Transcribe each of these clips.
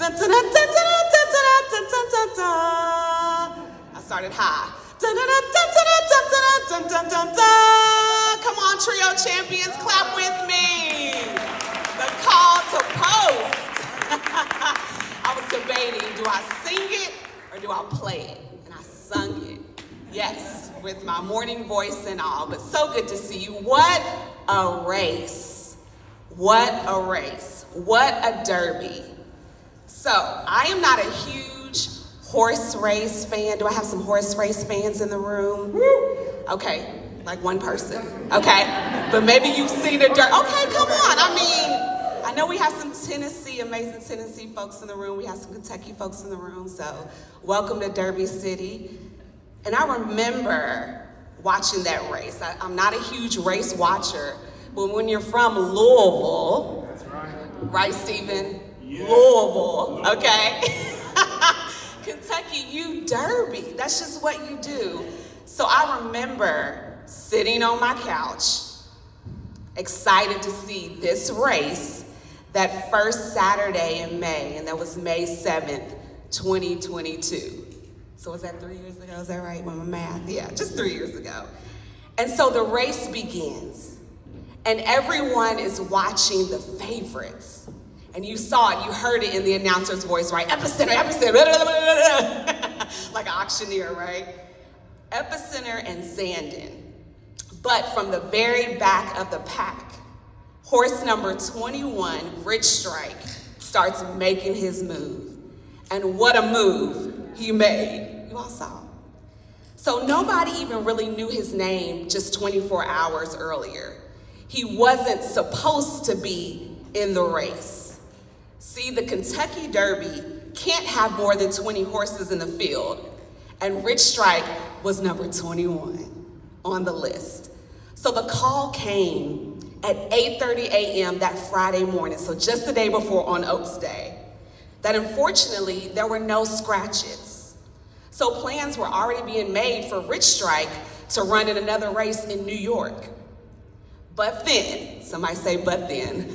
I started high. Come on, trio champions, clap with me. The call to post. I was debating, do I sing it or do I play it? And I sung it, yes, with my morning voice and all, but so good to see you. What a race. What a race. What a derby. So, I am not a huge horse race fan. Do I have some horse race fans in the room? Okay, like one person, okay? But maybe you've seen a dirt. Okay, come on. I mean, I know we have some amazing Tennessee folks in the room. We have some Kentucky folks in the room. So, welcome to Derby City. And I remember watching that race. I'm not a huge race watcher, but when you're from Louisville, that's right, Stephen? Yeah. Louisville, okay? Kentucky, you derby. That's just what you do. So I remember sitting on my couch, excited to see this race that first Saturday in May, and that was May 7th, 2022. So was that 3 years ago? Is that right? With my math? Yeah, just 3 years ago. And so the race begins, and everyone is watching the favorites. And you saw it, you heard it in the announcer's voice, right? Epicenter, like an auctioneer, right? Epicenter and Zandon. But from the very back of the pack, horse number 21, Rich Strike, starts making his move. And what a move he made. You all saw. So nobody even really knew his name just 24 hours earlier. He wasn't supposed to be in the race. See, the Kentucky Derby can't have more than 20 horses in the field, and Rich Strike was number 21 on the list. So the call came at 8:30 a.m. that Friday morning, so just the day before on Oaks Day, that unfortunately there were no scratches. So plans were already being made for Rich Strike to run in another race in New York. But then, somebody say but then,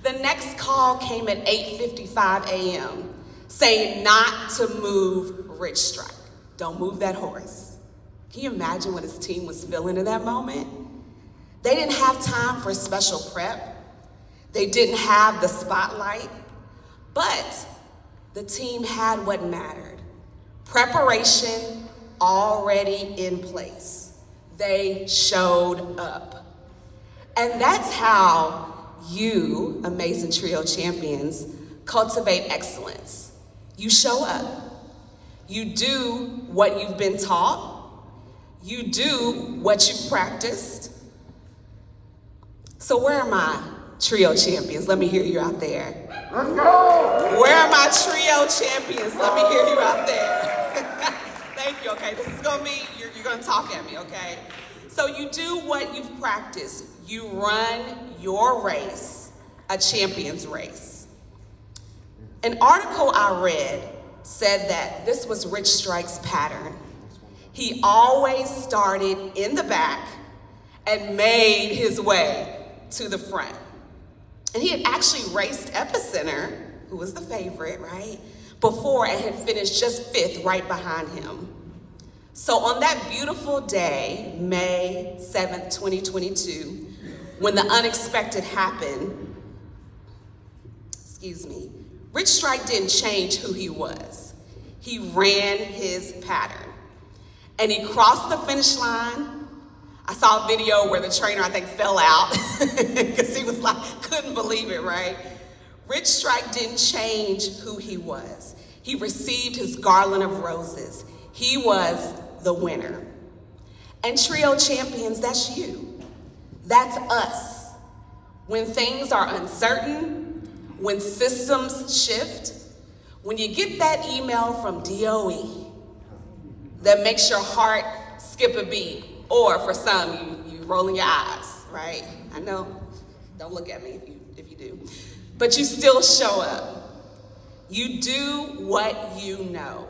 the next call came at 8:55 a.m. saying not to move Rich Strike. Don't move that horse. Can you imagine what his team was feeling in that moment? They didn't have time for special prep. They didn't have the spotlight, but the team had what mattered. Preparation already in place. They showed up. And that's how you, amazing trio champions, cultivate excellence. You show up. You do what you've been taught. You do what you've practiced. So where are my trio champions? Let me hear you out there. Let's go! Where are my trio champions? Let me hear you out there. Thank you, okay? This is gonna be, you're gonna talk at me, okay? So you do what you've practiced. You run your race, a champion's race. An article I read said that this was Rich Strike's pattern. He always started in the back and made his way to the front. And he had actually raced Epicenter, who was the favorite, right, before and had finished just 5th right behind him. So on that beautiful day, May 7th, 2022, when the unexpected happened, Rich Strike didn't change who he was. He ran his pattern. And he crossed the finish line. I saw a video where the trainer, I think, fell out because he was like, couldn't believe it, right? Rich Strike didn't change who he was. He received his garland of roses. He was the winner. And trio champions, that's you. That's us. When things are uncertain, when systems shift, when you get that email from DOE that makes your heart skip a beat, or for some, you rolling your eyes, right? I know, don't look at me if you do. But you still show up. You do what you know.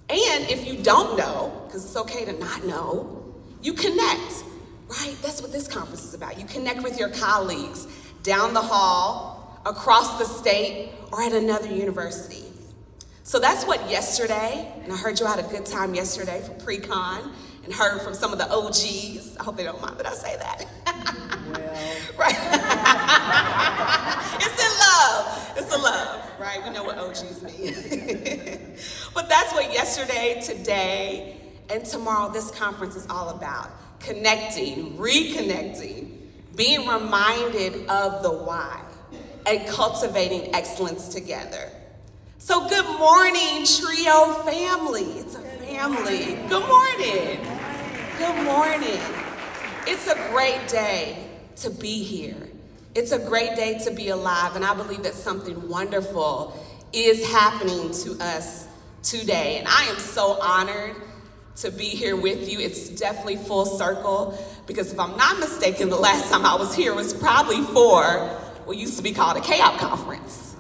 And if you don't know, because it's okay to not know, you connect, right? That's what this conference is about. You connect with your colleagues down the hall, across the state, or at another university. So that's what yesterday, and I heard you had a good time yesterday for pre-con, and heard from some of the OGs. I hope they don't mind that I say that. Right. It's in love, right? We know what OGs mean. But that's what yesterday, today, and tomorrow this conference is all about. Connecting, reconnecting, being reminded of the why, and cultivating excellence together. So good morning, TRiO family. It's a family. Good morning. Good morning. It's a great day to be here. It's a great day to be alive, and I believe that something wonderful is happening to us today. And I am so honored to be here with you. It's definitely full circle, because if I'm not mistaken, the last time I was here was probably for what used to be called a TRiO Conference.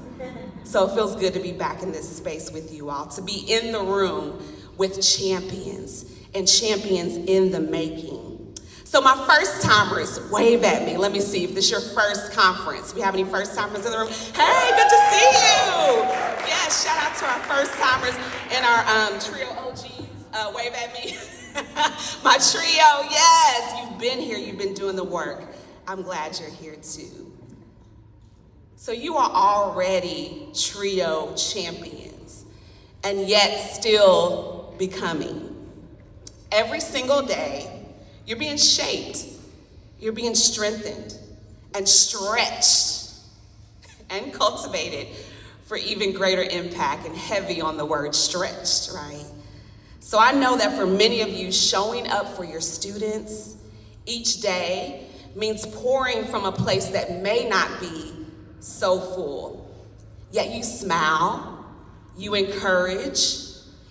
So it feels good to be back in this space with you all, to be in the room with champions and champions in the making. So my first timers, wave at me. Let me see if this is your first conference. We have any first timers in the room? Hey, good to see you. Yes, shout out to our first timers and our TRiO OGs. Wave at me. My TRiO, yes, you've been here, you've been doing the work. I'm glad you're here too. So you are already TRiO champions, and yet still becoming. Every single day, you're being shaped, you're being strengthened and stretched and cultivated for even greater impact, and heavy on the word stretched, right? So I know that for many of you, showing up for your students each day means pouring from a place that may not be so full. Yet you smile, you encourage,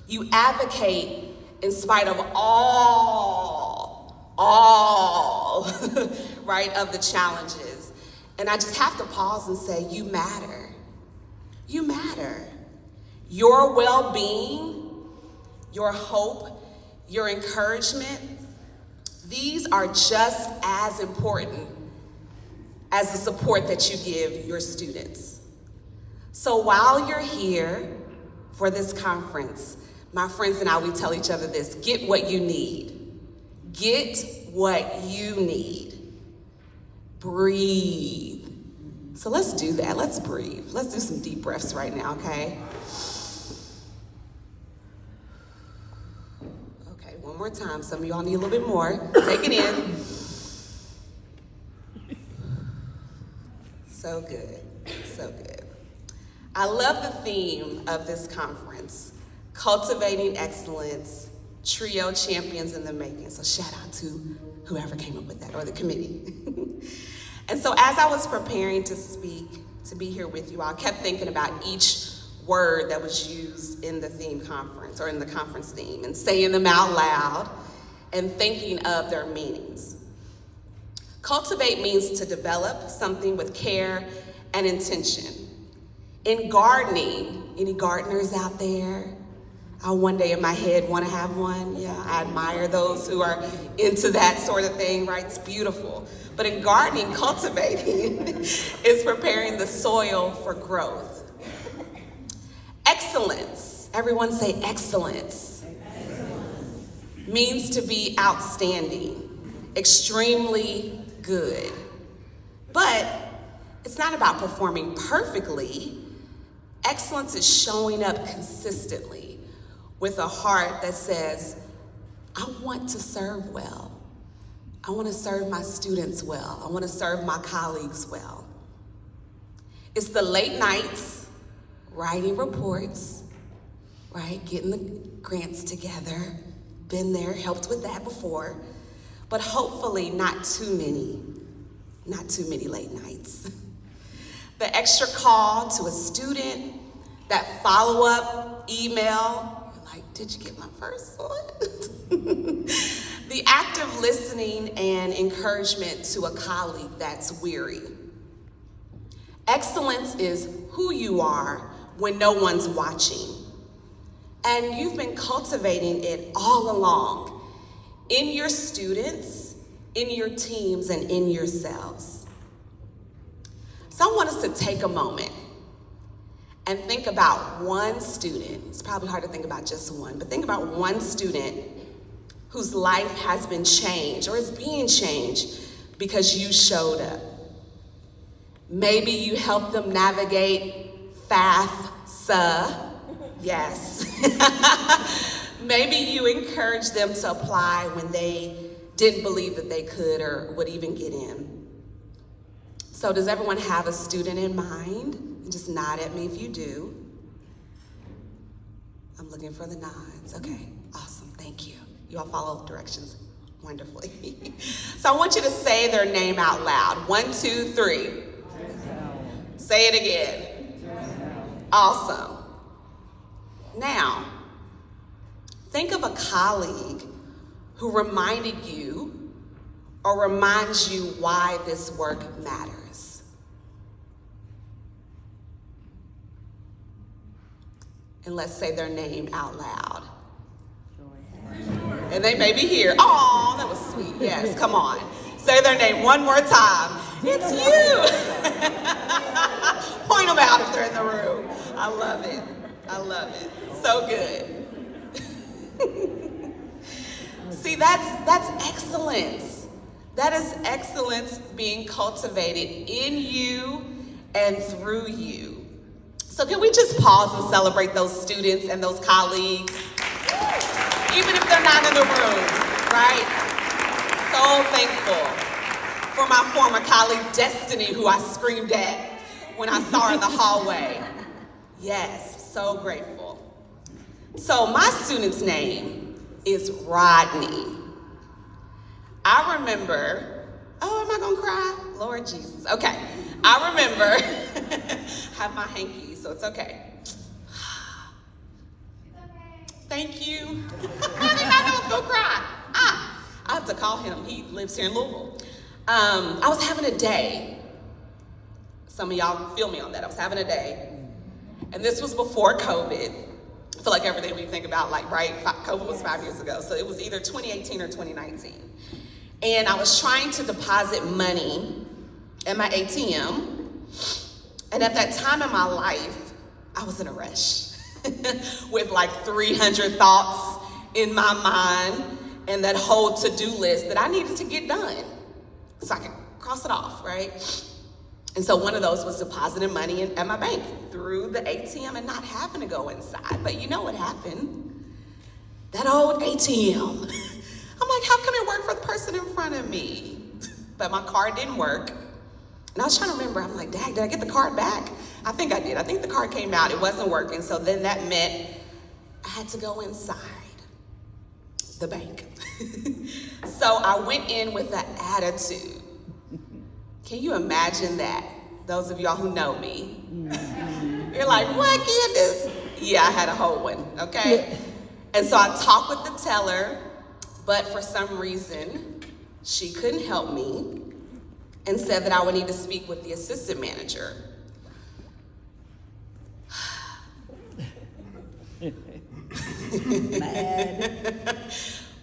you advocate in spite of all, right, of the challenges. And I just have to pause and say, you matter. You matter. Your well-being, your hope, your encouragement, these are just as important as the support that you give your students. So while you're here for this conference, my friends and I, we tell each other this: get what you need. Get what you need. Breathe. So let's do that. Let's breathe. Let's do some deep breaths right now, okay? Okay, one more time. Some of y'all need a little bit more. Take it in. So good, so good. I love the theme of this conference: cultivating excellence, TRiO champions in the making. So shout out to whoever came up with that, or the committee. And so as I was preparing to speak, to be here with you, I kept thinking about each word that was used in the theme conference, or in the conference theme, and saying them out loud and thinking of their meanings. Cultivate means to develop something with care and intention. In gardening, any gardeners out there? I one day in my head want to have one. Yeah, I admire those who are into that sort of thing, right? It's beautiful. But in gardening, cultivating is preparing the soil for growth. Excellence, everyone say excellence. Means to be outstanding, extremely good. But it's not about performing perfectly. Excellence is showing up consistently with a heart that says, I want to serve well. I want to serve my students well. I want to serve my colleagues well. It's the late nights, writing reports, right? Getting the grants together. Been there, helped with that before. But hopefully not too many late nights. The extra call to a student, that follow-up email, you're like, did you get my first one? The active listening and encouragement to a colleague that's weary. Excellence is who you are when no one's watching. And you've been cultivating it all along, in your students, in your teams, and in yourselves. So I want us to take a moment and think about one student. It's probably hard to think about just one, but think about one student whose life has been changed or is being changed because you showed up. Maybe you helped them navigate FAFSA. Yes. Maybe you encouraged them to apply when they didn't believe that they could or would even get in. So does everyone have a student in mind? And just nod at me if you do. I'm looking for the nods. Okay, awesome, thank you. You all follow directions wonderfully. So I want you to say their name out loud. 1, 2, 3. Say it again. Awesome. Now, think of a colleague who reminded you or reminds you why this work matters. And let's say their name out loud. And they may be here. Oh, that was sweet. Yes, come on. Say their name one more time. It's you. Point them out if they're in the room. I love it. I love it. So good. See, that's excellence. That is excellence being cultivated in you and through you. So can we just pause and celebrate those students and those colleagues? Even if they're not in the room, right? So thankful for my former colleague, Destiny, who I screamed at when I saw her in the hallway. Yes, so grateful. So my student's name is Rodney. I remember, am I gonna cry? Lord Jesus, okay. I remember, I have my hanky, so it's okay. Thank you. I did not know I was gonna cry. I have to call him. He lives here in Louisville. I was having a day. Some of y'all feel me on that. I was having a day. And this was before COVID. I feel like everything we think about, like, right? COVID was 5 years ago. So it was either 2018 or 2019. And I was trying to deposit money at my ATM. And at that time in my life, I was in a rush. With like 300 thoughts in my mind and that whole to-do list that I needed to get done so I could cross it off, right? And so one of those was depositing money at my bank through the ATM and not having to go inside. But you know what happened? That old ATM. I'm like, how come it worked for the person in front of me? But my card didn't work. And I was trying to remember, I'm like, Dad, did I get the card back? I think I did. I think the card came out, it wasn't working. So then that meant I had to go inside the bank. So I went in with an attitude. Can you imagine that? Those of y'all who know me. You're like, what, Candice? Yeah, I had a whole one, okay? And so I talked with the teller, but for some reason, she couldn't help me and said that I would need to speak with the assistant manager. Mad.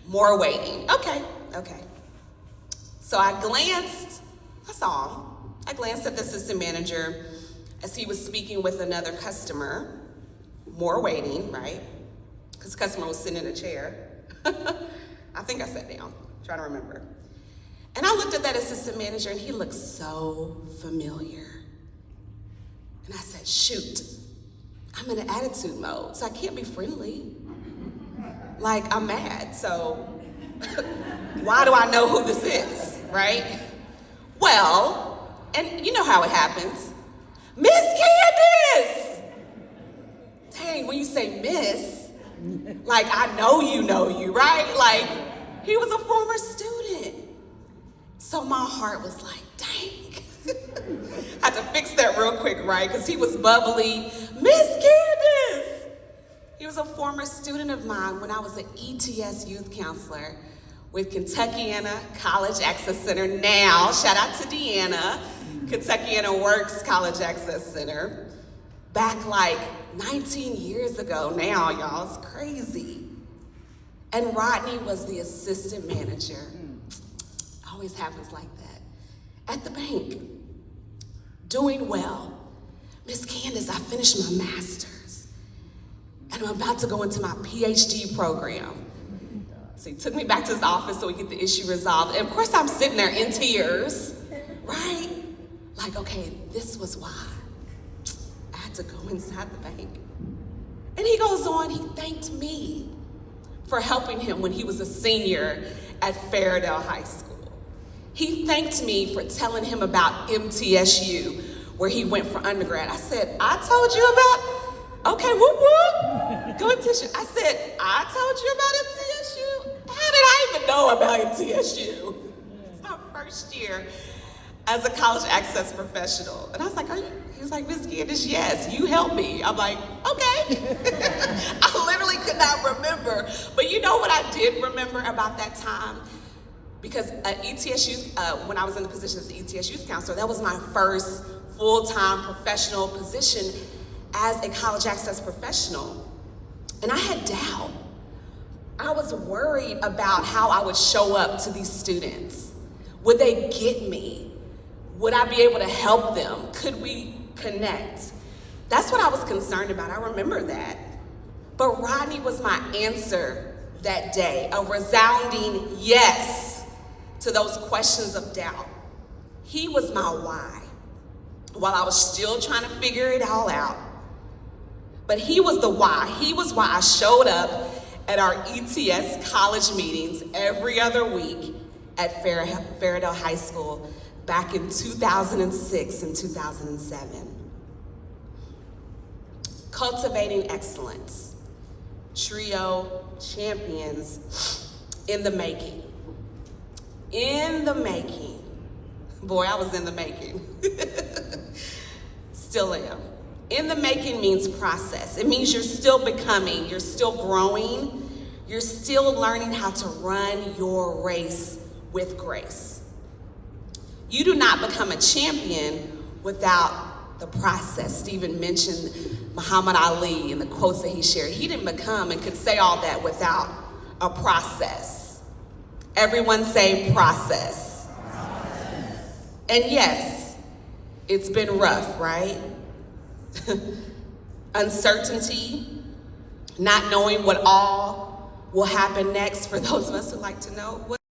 More waiting. Okay. So I saw him. I glanced at the assistant manager as he was speaking with another customer. More waiting, right? Because the customer was sitting in a chair. I think I sat down, trying to remember. And I looked at that assistant manager and he looked so familiar. And I said, shoot, I'm in an attitude mode, so I can't be friendly. Like, I'm mad, so why do I know who this is, right? Well, and you know how it happens. Miss Candice! Dang, when you say miss, like I know you, right? Like, he was a former student. So my heart was like, dang. I had to fix that real quick, right? Because he was bubbly. Miss Candice! He was a former student of mine when I was an ETS youth counselor with Kentuckiana College Access Center. Now, shout out to Deanna, Kentuckiana Works College Access Center. Back like 19 years ago now, y'all, it's crazy. And Rodney was the assistant manager. Always happens like that. At the bank. doing well. Miss Candice, I finished my master's and I'm about to go into my PhD program. So he took me back to his office so we get the issue resolved. And of course I'm sitting there in tears, right? Like, okay, this was why I had to go inside the bank. And he goes on, he thanked me for helping him when he was a senior at Fairdale High School. He thanked me for telling him about MTSU, where he went for undergrad. I said, I told you about, okay, whoop whoop, go MTSU. I said, I told you about MTSU? How did I even know about MTSU? It's my first year as a college access professional. And I was like, he was like, Ms. Candice, yes, you helped me. I'm like, okay. I literally could not remember. But you know what I did remember about that time? Because at ETSU, when I was in the position as the ETS Youth Counselor, that was my first full-time professional position as a college access professional. And I had doubt. I was worried about how I would show up to these students. Would they get me? Would I be able to help them? Could we connect? That's what I was concerned about. I remember that. But Rodney was my answer that day, a resounding yes to those questions of doubt. He was my why, while I was still trying to figure it all out. But he was the why. He was why I showed up at our ETS college meetings every other week at Fairdale High School back in 2006 and 2007. Cultivating excellence. TRiO champions in the making. In the making. Boy, I was in the making. Still am. In the making means process. It means you're still becoming, you're still growing, you're still learning how to run your race with grace. You do not become a champion without the process. Stephen mentioned Muhammad Ali and the quotes that he shared. He didn't become and could say all that without a process. Everyone say process. And yes, it's been rough, right? Uncertainty, not knowing what all will happen next. For those of us who like to know,